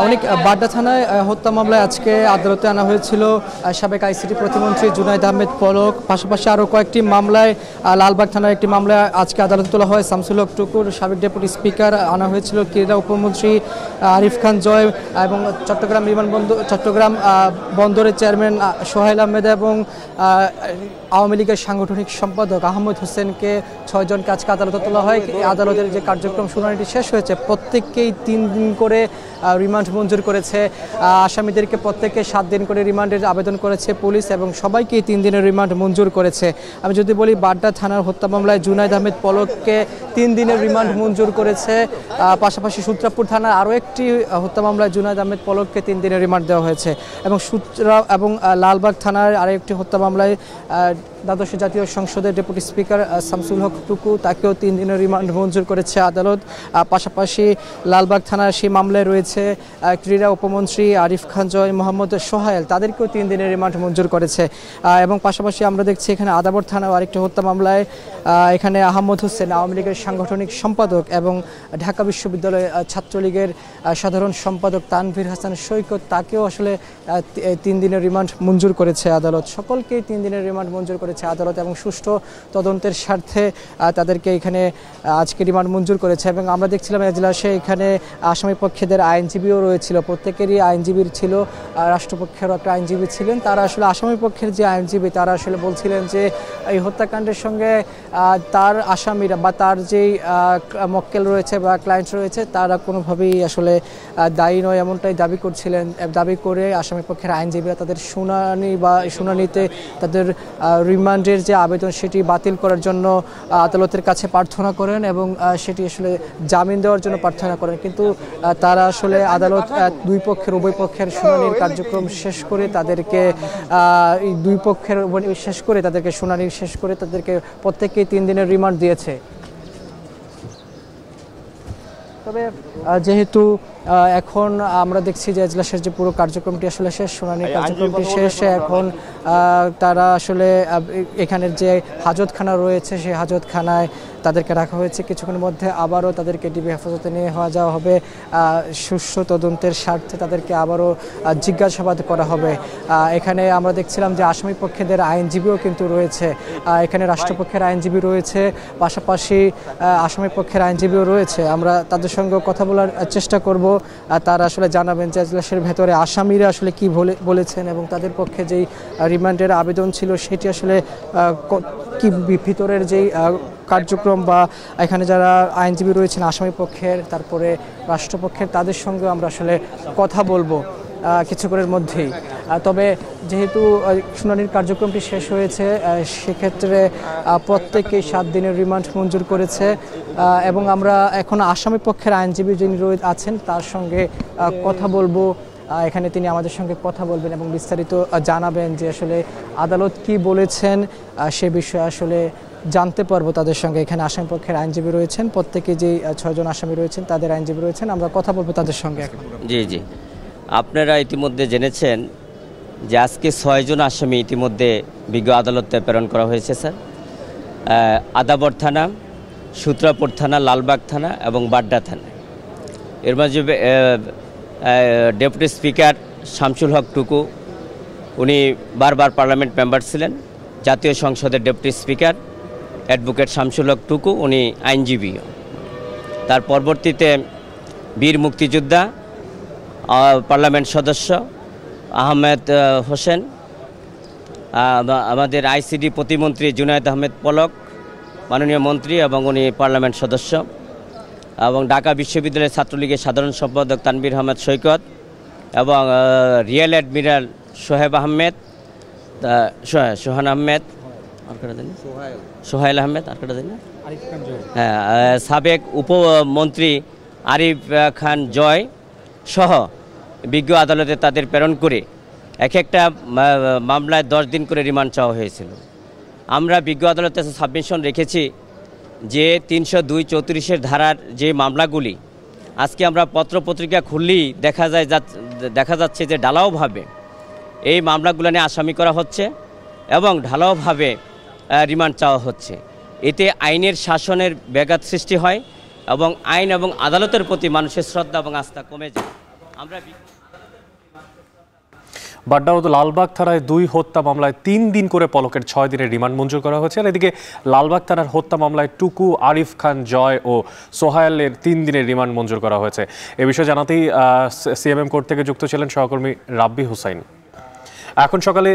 অনেক বাড্ডা থানায় হত্যা মামলায় আজকে আদালতে আনা হয়েছিল সাবেক আইসিটি প্রতিমন্ত্রী জুনায়েদ আহমেদ পলক, পাশাপাশি আরও কয়েকটি মামলায় লালবাগ থানার একটি মামলায় আজকে আদালতে তোলা হয় শামসুল হক টুকুর, সাবেক ডেপুটি স্পিকার আনা হয়েছিল ক্রীড়া উপমন্ত্রী আরিফ খান জয় এবং চট্টগ্রাম বন্দরের চেয়ারম্যান সোহাইল আহমেদ এবং আওয়ামী লীগের সাংগঠনিক সম্পাদক আহমদ হোসেনকে 6 জনকে আজকে আদালতে তোলা হয়। আদালতের যে কার্যক্রম শুনানিটি শেষ হয়েছে, প্রত্যেককেই 3 দিন করে রিমান্ড মঞ্জুর করেছে। আসামিদেরকে প্রত্যেকে 7 দিন করে রিমান্ডের আবেদন করেছে পুলিশ এবং সবাইকেই 3 দিনের রিমান্ড মঞ্জুর করেছে। আমি যদি বলি, বাড্ডা থানার হত্যা মামলায় জুনায়েদ আহমেদ পলককে 3 দিনের রিমান্ড মঞ্জুর করেছে। পাশাপাশি সূত্রাপুর থানার আরও একটি হত্যা মামলায় জুনায়েদ আহমেদ পলককে 3 দিনের রিমান্ড দেওয়া হয়েছে এবং লালবাগ থানার আরেকটি হত্যা মামলায় দ্বাদশ জাতীয় সংসদের ডেপুটি স্পিকার শামসুল হক টুকু, তাকেও 3 দিনের রিমান্ড মঞ্জুর করেছে আদালত। পাশাপাশি লালবাগ থানার সেই মামলায় রয়েছে ক্রীড়া উপমন্ত্রী আরিফ খান জয়, মোহাম্মদ সোহাইল, তাদেরকেও 3 দিনের রিমান্ড মঞ্জুর করেছে। এবং পাশাপাশি আমরা দেখছি এখানে আদাবর থানাও আরেকটি হত্যা মামলায় এখানে আহমদ হোসেন, আওয়ামী লীগের সাংগঠনিক সম্পাদক এবং ঢাকা বিশ্ববিদ্যালয় ছাত্রলীগের সাধারণ সম্পাদক তানভীর হাসান সৈকত, তাকেও আসলে 3 দিনের রিমান্ড মঞ্জুর করেছে আদালত। সকলকেই 3 দিনের রিমান্ড মঞ্জুর করেছে আদালত এবং সুষ্ঠু তদন্তের স্বার্থে তাদেরকে এখানে আজকে রিমান্ড মঞ্জুর করেছে। এবং আমরা দেখছিলাম এজলাসে এখানে আসামি পক্ষের আইনজীবীও রয়েছিল, প্রত্যেকেরই আইনজীবীর ছিল, রাষ্ট্রপক্ষেরও একটা আইনজীবী ছিলেন। তারা আসলে আসামি পক্ষের যে আইনজীবী, তারা আসলে বলছিলেন যে এই হত্যাকাণ্ডের সঙ্গে তার আসামিরা বা তার যেই মক্কেল রয়েছে বা ক্লায়েন্ট রয়েছে, তারা কোনোভাবেই আসলে দায়ী নয়, এমনটাই দাবি করে আসামি পক্ষের আইনজীবীরা তাদের শুনানিতে তাদের রিমান্ডের যে আবেদন সেটি বাতিল করার জন্য আদালতের কাছে প্রার্থনা করেন এবং সেটি আসলে জামিন দেওয়ার জন্য প্রার্থনা করেন। কিন্তু তারা আসলে আদালত উভয় পক্ষের শুনানির কার্যক্রম শেষ করে তাদেরকে শুনানি শেষ করে তাদেরকে প্রত্যেককেই 3 দিনের রিমান্ড দিয়েছে। তবে যেহেতু এখন আমরা দেখছি যে এজলাসের যে পুরো কার্যক্রমটি আসলে শেষ, শুনানির কার্যক্রমটি শেষ, এখন তারা আসলে এখানের যে হাজতখানা রয়েছে সেই হাজতখানায় তাদেরকে রাখা হয়েছে। কিছুক্ষণের মধ্যে আবারও তাদেরকে ডিবি হেফাজতে নিয়ে যাওয়া হবে। সুষ্ঠু তদন্তের স্বার্থে তাদেরকে আবারও জিজ্ঞাসাবাদ করা হবে। এখানে আমরা দেখছিলাম যে আসামি পক্ষের আইনজীবীও কিন্তু রয়েছে, এখানে রাষ্ট্রপক্ষের আইনজীবী রয়েছে, পাশাপাশি আসামি পক্ষের আইনজীবীও রয়েছে। আমরা তাদের সঙ্গে কথা বলার চেষ্টা করব, তারা আসলে জানাবেন যে এজলাসের ভেতরে আসামিরা আসলে কি বলেছেন এবং তাদের পক্ষে যেই রিমান্ডের আবেদন ছিল সেটি আসলে কি ভিতরের যেই কার্যক্রম বা এখানে যারা আইনজীবী রয়েছেন আসামি পক্ষের, তারপরে রাষ্ট্রপক্ষের, তাদের সঙ্গে আমরা আসলে কথা বলবো কিছুক্ষণের মধ্যেই। তবে যেহেতু শুনানির কার্যক্রমটি শেষ হয়েছে, সেক্ষেত্রে প্রত্যেকেই 7 দিনের রিমান্ড মঞ্জুর করেছে এবং আমরা এখন আসামি পক্ষের আইনজীবী যিনি আছেন তার সঙ্গে কথা বলবো। এখানে তিনি আমাদের সঙ্গে কথা বলবেন এবং বিস্তারিত জানাবেন যে আসলে আদালত কি বলেছেন সে বিষয়ে আসলে জানতে পারবো তাদের সঙ্গে। এখানে আসামি পক্ষের আইনজীবী রয়েছেন, প্রত্যেকে যে 6 জন আসামি রয়েছেন তাদের আইনজীবী রয়েছেন, আমরা কথা বলবো তাদের সঙ্গে এখন। জি, আপনারা ইতিমধ্যে জেনেছেন যে আজকে 6 জন আসামি ইতিমধ্যে বিজ্ঞ আদালতে প্রেরণ করা হয়েছে স্যার। আদাবর থানা, সূত্রাপুর থানা, লালবাগ থানা এবং বাড্ডা থানা। এর মাঝে ডেপুটি স্পিকার শামসুল হক টুকু, উনি বারবার পার্লামেন্ট মেম্বার ছিলেন। জাতীয় সংসদের ডেপুটি স্পিকার অ্যাডভোকেট শামসুল হক টুকু, উনি আইনজীবী। তার পরবর্তীতে বীর মুক্তিযোদ্ধা পার্লামেন্ট সদস্য আহমেদ হোসেন, আমাদের আইসিডি প্রতিমন্ত্রী জুনায়েদ আহমেদ পলক, মাননীয় মন্ত্রী এবং উনি পার্লামেন্ট সদস্য, এবং ঢাকা বিশ্ববিদ্যালয়ের ছাত্রলীগের সাধারণ সম্পাদক তানভীর আহমেদ সৈকত এবং রিয়েল অ্যাডমিরাল সোহেব আহমেদ, সোহান আহমেদ, সোহাইল আহমেদ, সাবেক উপমন্ত্রী আরিফ খান জয় সহ বিজ্ঞ আদালতে তাদের প্রেরণ করে এক একটা মামলায় 10 দিন করে রিমান্ড চাওয়া হয়েছিল। আমরা বিজ্ঞ আদালতে সাবমিশন রেখেছি যে 302-34 ধারার যে মামলাগুলি আজকে আমরা পত্রপত্রিকা খুললেই দেখা যাচ্ছে যে ঢালাওভাবে এই মামলাগুলো নিয়ে আসামি করা হচ্ছে এবং ঢালাওভাবে রিমান্ড চাওয়া হচ্ছে। এতে আইনের শাসনের ব্যাঘাত সৃষ্টি হয় এবং আইন এবং আদালতের প্রতি মানুষের শ্রদ্ধা এবং আস্থা কমে যায়। আমরা বাড্ডা ও লালবাগ থানায় 2 হত্যা মামলায় 3 দিন করে পলকের 6 দিনের রিমান্ড মঞ্জুর করা হয়েছে। আর এদিকে লালবাগ থানার হত্যা মামলায় টুকু, আরিফ খান জয় ও সোহায়েলের 3 দিনের রিমান্ড মঞ্জুর করা হয়েছে। এ বিষয়ে জানাতেই সিএমএম কোর্ট থেকে যুক্ত ছিলেন সহকর্মী রাব্বি হুসাইন। এখন সকালে